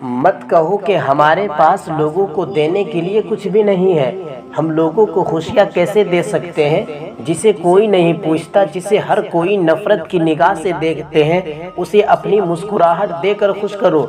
मत कहो कि हमारे पास लोगों को देने के लिए कुछ भी नहीं है। हम लोगों को खुशियाँ कैसे दे सकते हैं जिसे कोई नहीं पूछता, जिसे हर कोई नफरत की निगाह से देखते हैं। उसे अपनी मुस्कुराहट देकर खुश करो,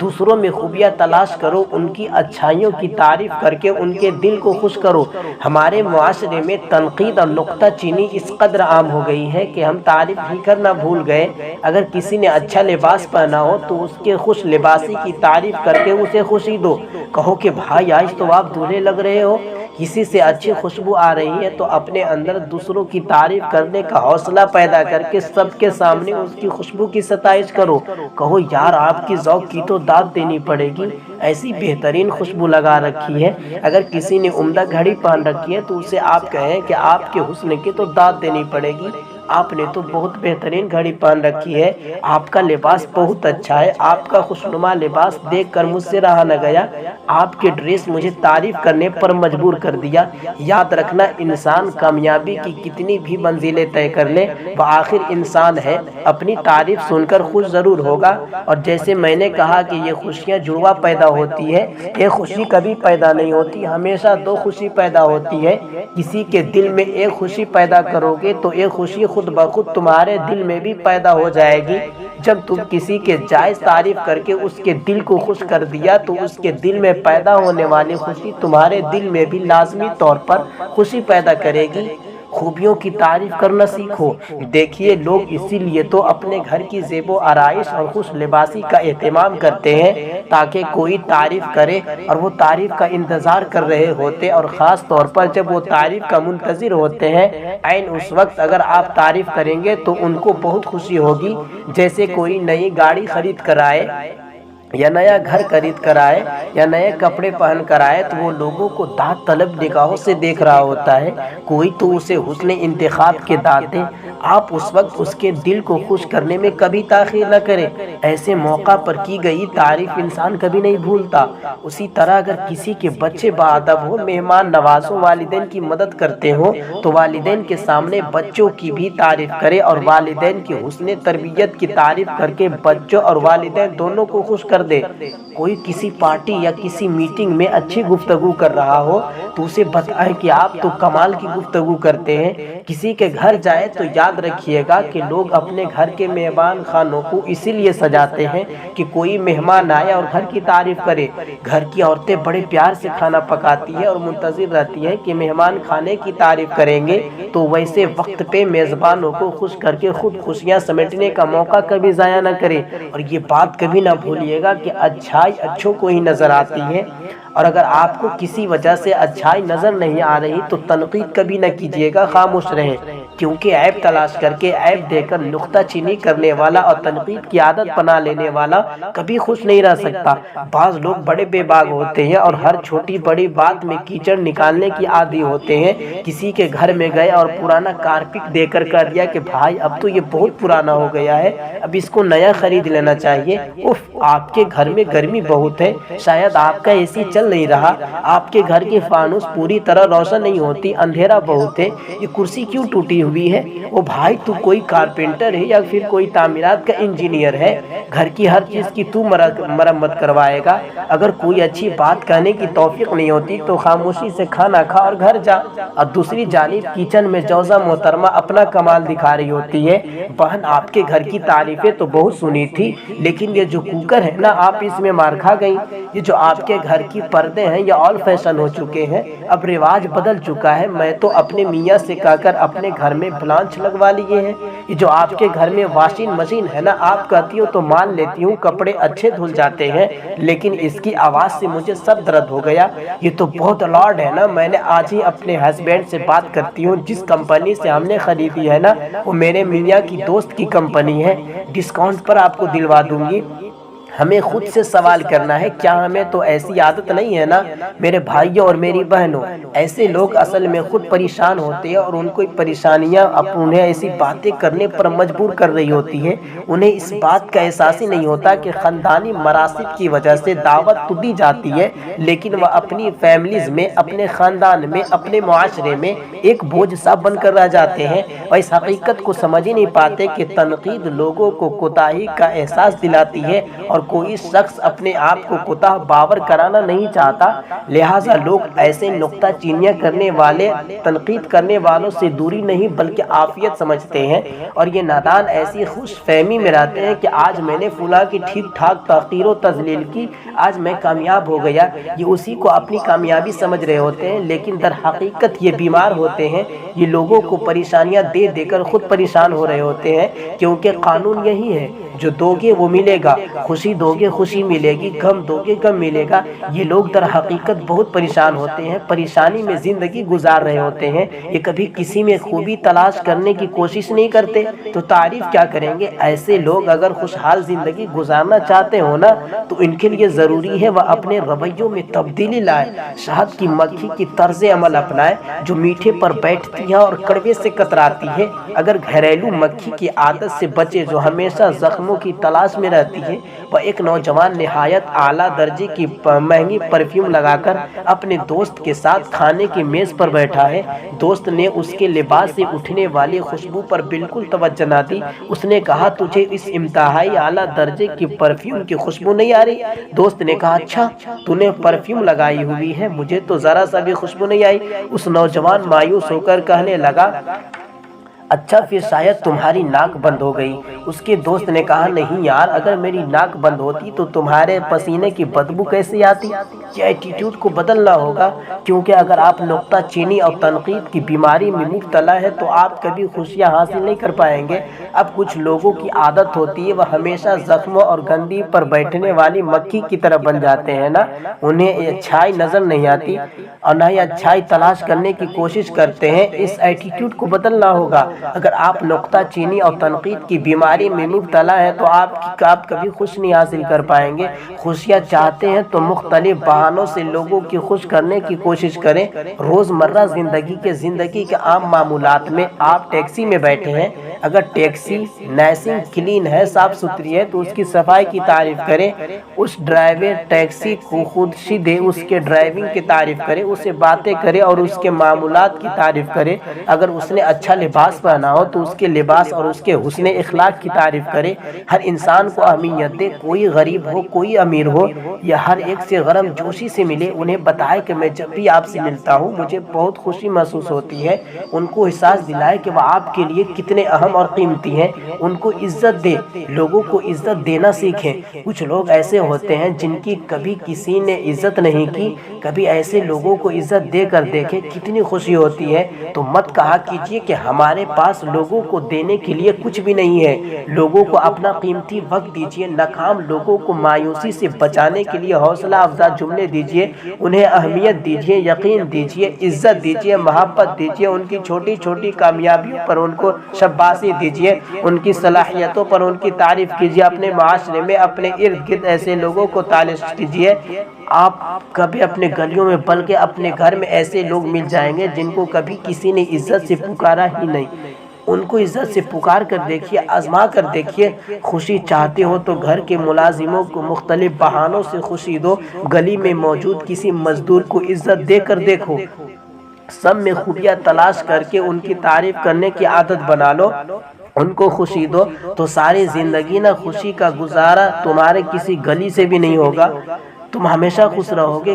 दूसरों में खूबियाँ तलाश करो, उनकी अच्छाइयों की तारीफ करके उनके दिल को खुश करो। हमारे मुआशरे में तनकीद और नुक्ता चीनी इस कदर आम हो गई है कि हम तारीफ ही करना भूल गए। अगर किसी ने अच्छा लिबास पहना हो तो उसके खुश लिबासी की तारीफ करके उसे खुशी दो। कहो कि भाई आज तो आप दूल्हे लग रहे हो। किसी से अच्छी खुशबू आ रही है तो अपने अंदर दूसरों की तारीफ करने का हौसला पैदा करके सबके सामने उसकी खुशबू की सताइश करो। कहो यार आपकी ज़ौक़ की तो दाद देनी पड़ेगी, ऐसी बेहतरीन खुशबू लगा रखी है। अगर किसी ने उम्दा घड़ी पहन रखी है तो उसे आप कहें कि आपके हुस्न की तो दाद देनी पड़ेगी, आपने तो बहुत बेहतरीन घड़ी पहन रखी है, आपका लिबास बहुत अच्छा है, आपका खुशनुमा लिबास देखकर मुझसे रहा न गया, आपके ड्रेस मुझे तारीफ करने पर मजबूर कर दिया। याद रखना, इंसान कामयाबी की कितनी भी मंजिलें तय कर ले, वह आखिर इंसान है, अपनी तारीफ सुनकर खुश ज़रूर होगा। और जैसे मैंने कहा कि ये खुशियाँ जुड़वा पैदा होती है, एक खुशी कभी पैदा नहीं होती, हमेशा दो खुशी पैदा होती है। किसी के दिल में एक खुशी पैदा करोगे तो एक खुशी खुद बखुद तुम्हारे दिल में भी पैदा हो जाएगी। जब तुम किसी के जायज़ तारीफ करके उसके दिल को खुश कर दिया तो उसके दिल में पैदा होने वाली खुशी तुम्हारे दिल में भी लाजमी तौर पर खुशी पैदा करेगी। खूबियों की तारीफ करना सीखो। देखिए लोग इसीलिए तो अपने घर की ज़ेबो आराइश और खुश लिबासी का एहतमाम करते हैं ताकि कोई तारीफ करे, और वो तारीफ का इंतज़ार कर रहे होते, और ख़ास तौर पर जब वो तारीफ का मुंतज़िर होते हैं, ऐन उस वक्त अगर आप तारीफ करेंगे तो उनको बहुत खुशी होगी। जैसे कोई नई गाड़ी खरीद कर आए या नया घर खरीद कर आए या नए कपड़े पहन कर आए तो वो लोगों को दाद तलब निगाहों से देख रहा होता है। कोई तो उसे हुस्न इंतखाब के दाद दे, आप उस वक्त उसके दिल को खुश करने में कभी ताख़ीर न करें। ऐसे मौका पर की गई तारीफ इंसान कभी नहीं भूलता। उसी तरह अगर किसी के बच्चे बाअदब हो, मेहमान नवाजों, वालिदैन की मदद करते हो तो वालिदैन के सामने बच्चों की भी तारीफ करे, और वालिदैन की हुस्न तरबियत की तारीफ करके बच्चों और वालिदैन दोनों को खुश कर दे। कोई किसी पार्टी या किसी मीटिंग में अच्छी गुफ्तगू कर रहा हो तो उसे बताएं कि आप तो कमाल की गुफ्तगू करते हैं। किसी के घर जाए तो याद रखिएगा कि लोग अपने घर के मेहमान खानों को इसीलिए सजाते हैं कि कोई मेहमान आए और घर की तारीफ करे। घर की औरतें बड़े प्यार से खाना पकाती है और मुंतज़िर रहती है कि मेहमान खाने की तारीफ करेंगे, तो वैसे वक्त पे मेज़बानों को खुश करके खुद खुशियाँ समेटने का मौका कभी ज़ाया न करें। और ये बात कभी ना भूलिएगा कि अच्छाई अच्छों को ही नज़र आती है, और अगर आपको किसी वजह से अच्छाई नज़र नहीं आ रही तो तनकीद कभी न कीजिएगा, खामोश रहें, क्योंकि ऐब तलाश करके ऐब देकर नुक्ता चीनी करने वाला और तनकीद की आदत बना लेने वाला कभी खुश नहीं रह सकता। बाज़ लोग बड़े बेबाक होते हैं और हर छोटी बड़ी बात में कीचड़ निकालने की आदी होते हैं। किसी के घर में गए और पुराना कारपेट देकर कह दिया कि भाई अब तो ये बहुत पुराना हो गया है, अब इसको नया खरीद लेना चाहिए। उफ, आपके घर में गर्मी बहुत है, शायद आपका एसी चल नहीं रहा, आपके घर की फानुस पूरी तरह रोशन नहीं होती, अंधेरा बहुत है, ये कुर्सी क्यों टूटी हुई है। ओ भाई, तू कोई कारपेंटर है या फिर कोई तामीरात का इंजीनियर है? घर की हर चीज़ की तू मरम्मत करवाएगा। अगर कोई अच्छी बात कहने की तौफीक नहीं होती तो खामोशी से खाना खा और घर जा। और दूसरी जानिब किचन में जौजा मोहतरमा अपना कमाल दिखा रही होती है। बहन, आपके घर की तारीफें तो बहुत सुनी थी, लेकिन ये जो कुकर है ना, आप इसमें मार खा गई। ये जो आपके घर की पर्दे हैं ये ऑल फैशन हो चुके हैं, अब रिवाज बदल चुका है। मैं तो अपने मियाँ से कहकर अपने घर में ब्लांच लगवा लिए हैं। ये जो आपके घर में वॉशिंग मशीन है ना, आप कहती हो तो मान लेती हूँ कपड़े अच्छे धुल जाते हैं, लेकिन इसकी आवाज़ से मुझे सर दर्द हो गया। ये तो बहुत लॉर्ड है ना। मैंने आज ही अपने हस्बैंड से बात करती हूँ, जिस कंपनी से हमने खरीदी है ना वो मेरे मियाँ की दोस्त की कंपनी है, डिस्काउंट पर आपको दिलवा दूंगी। हमें खुद से सवाल करना है, क्या हमें तो ऐसी आदत नहीं है ना? मेरे भाइयों और मेरी बहनों, ऐसे लोग असल में खुद परेशान होते हैं और उनको परेशानियां उन्हें ऐसी बातें करने पर मजबूर कर रही होती हैं। उन्हें इस बात का एहसास ही नहीं होता कि ख़ानदानी मरासिब की वजह से दावत तो दी जाती है, लेकिन वह अपनी फैमिलीज़ में, अपने ख़ानदान में, अपने मुआशरे में एक बोझ सा बनकर रह जाते हैं और इस हकीकत को समझ ही नहीं पाते कि तनकीद लोगों को कोताही का एहसास दिलाती है और اور کوئی شخص اپنے آپ کو کوتاہ باور کرانا نہیں چاہتا، لہٰذا لوگ ایسے نکتہ چینیاں کرنے والے، تنقید کرنے والوں سے دوری نہیں بلکہ عافیت سمجھتے ہیں، اور یہ نادان ایسی خوش فہمی میں رہتے ہیں کہ آج میں نے فلاں کی ٹھیک ٹھاک تحقیر و تذلیل کی، آج میں کامیاب ہو گیا۔ یہ اسی کو اپنی کامیابی سمجھ رہے ہوتے ہیں، لیکن در حقیقت یہ بیمار ہوتے ہیں۔ یہ لوگوں کو پریشانیاں دے دے کر خود پریشان ہو رہے ہوتے ہیں، کیونکہ قانون یہی ہے، جو دو گے وہ ملے گا، خوشی دو گے خوشی ملے گی، غم دو گے غم ملے گا۔ یہ لوگ در حقیقت بہت پریشان ہوتے ہیں، پریشانی میں زندگی گزار رہے ہوتے ہیں۔ یہ کبھی کسی میں خوبی تلاش کرنے کی کوشش نہیں کرتے تو تعریف کیا کریں گے؟ ایسے لوگ اگر خوشحال زندگی گزارنا چاہتے ہو نا، تو ان کے لیے ضروری ہے وہ اپنے رویوں میں تبدیلی لائے، شہد کی مکھی کی طرز عمل اپنائے جو میٹھے پر بیٹھتی ہے اور کڑوے سے کتراتی ہے۔ اگر گھریلو مکھی کی عادت سے بچے جو ہمیشہ زخموں کی تلاش میں رہتی ہے، وہ ایک نوجوان نہایت اعلیٰ درجے کی مہنگی پرفیوم لگا کر اپنے دوست کے ساتھ کھانے کی میز پر بیٹھا ہے، دوست نے اس کے لباس سے اٹھنے والی خوشبو پر بالکل توجہ نہ دی، اس نے کہا تجھے اس انتہائی اعلیٰ درجے کی پرفیوم کی خوشبو نہیں آ رہی؟ دوست نے کہا اچھا تو نے پرفیوم لگائی ہوئی ہے، مجھے تو ذرا سا بھی خوشبو نہیں آئی۔ اس نوجوان مایوس ہو کر کہنے لگا اچھا پھر شاید تمہاری ناک بند ہو گئی۔ اس کے دوست نے کہا نہیں یار، اگر میری ناک بند ہوتی تو تمہارے پسینے کی بدبو کیسے آتی؟ یہ ایٹیٹیوڈ کو بدلنا ہوگا، کیونکہ اگر آپ نکتہ چینی اور تنقید کی بیماری میں مبتلا ہے تو آپ کبھی خوشیاں حاصل نہیں کر پائیں گے۔ اب کچھ لوگوں کی عادت ہوتی ہے وہ ہمیشہ زخموں اور گندی پر بیٹھنے والی مکھی کی طرح بن جاتے ہیں نا، انہیں اچھائی نظر نہیں آتی اور نہ ہی اچھائی تلاش کرنے کی کوشش کرتے ہیں۔ اس ایٹیٹیوڈ کو بدلنا ہوگا۔ اگر آپ نکتہ چینی اور تنقید کی بیماری میں مبتلا ہیں تو آپ کبھی خوش نہیں حاصل کر پائیں گے۔ خوشیاں چاہتے ہیں تو مختلف بہانوں سے لوگوں کی خوش کرنے کی کوشش کریں۔ روزمرہ زندگی کے عام معمولات میں آپ ٹیکسی میں بیٹھے ہیں، اگر ٹیکسی نائس کلین ہے، صاف ستھری ہے تو اس کی صفائی کی تعریف کریں، اس ڈرائیور ٹیکسی کو خودشی دے اس کے ڈرائیونگ کی تعریف کریں، اسے باتیں کریں اور اس کے معمولات کی تعریف کریں۔ اگر اس نے اچھا لباس پہنا ہو تو اس کے لباس اور اس کے حسن اخلاق کی تعریف کرے۔ ہر انسان کو اہمیت دے، کوئی غریب ہو کوئی امیر ہو، یا ہر ایک سے گرم جوشی سے ملے، انہیں بتائے کہ میں جب بھی آپ سے ملتا ہوں مجھے بہت خوشی محسوس ہوتی ہے، ان کو احساس دلائے کہ وہ آپ کے لیے کتنے اہم اور قیمتی ہیں، ان کو عزت دے، لوگوں کو عزت دینا سیکھیں۔ کچھ لوگ ایسے ہوتے ہیں جن کی کبھی کسی نے عزت نہیں کی، کبھی ایسے لوگوں کو عزت دے کر دیکھیں کتنی خوشی ہوتی ہے۔ تو مت کہا کیجیے کہ ہمارے پاس لوگوں کو دینے کے لیے کچھ بھی نہیں ہے، لوگوں کو اپنا قیمتی وقت دیجیے، ناکام لوگوں کو مایوسی سے بچانے کے لیے حوصلہ افزا جملے دیجیے، انہیں اہمیت دیجیے، یقین دیجیے، عزت دیجیے، محبت دیجیے، ان کی چھوٹی چھوٹی کامیابیوں پر ان کو شاباشی دیجیے، ان کی صلاحیتوں پر ان کی تعریف کیجیے، اپنے معاشرے میں اپنے ارد گرد ایسے لوگوں کو تلاش کیجیے۔ آپ کبھی اپنے گلیوں میں بلکہ اپنے گھر میں ایسے لوگ مل جائیں گے جن کو کبھی کسی نے عزت سے پکارا ہی نہیں، ان کو عزت سے پکار کر دیکھیے، آزما کر دیکھیے۔ خوشی چاہتے ہو تو گھر کے ملازموں کو مختلف بہانوں سے خوشی دو، گلی میں موجود کسی مزدور کو عزت دے کر دیکھو، سب میں خوبیاں تلاش کر کے ان کی تعریف کرنے کی عادت بنا لو، ان کو خوشی دو، تو ساری زندگی نہ خوشی کا گزارا تمہارے کسی گلی سے بھی نہیں ہوگا، تم ہمیشہ خوش رہو گے۔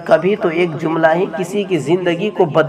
کبھی تو ایک جملہ ہی کسی کی زندگی کو بدل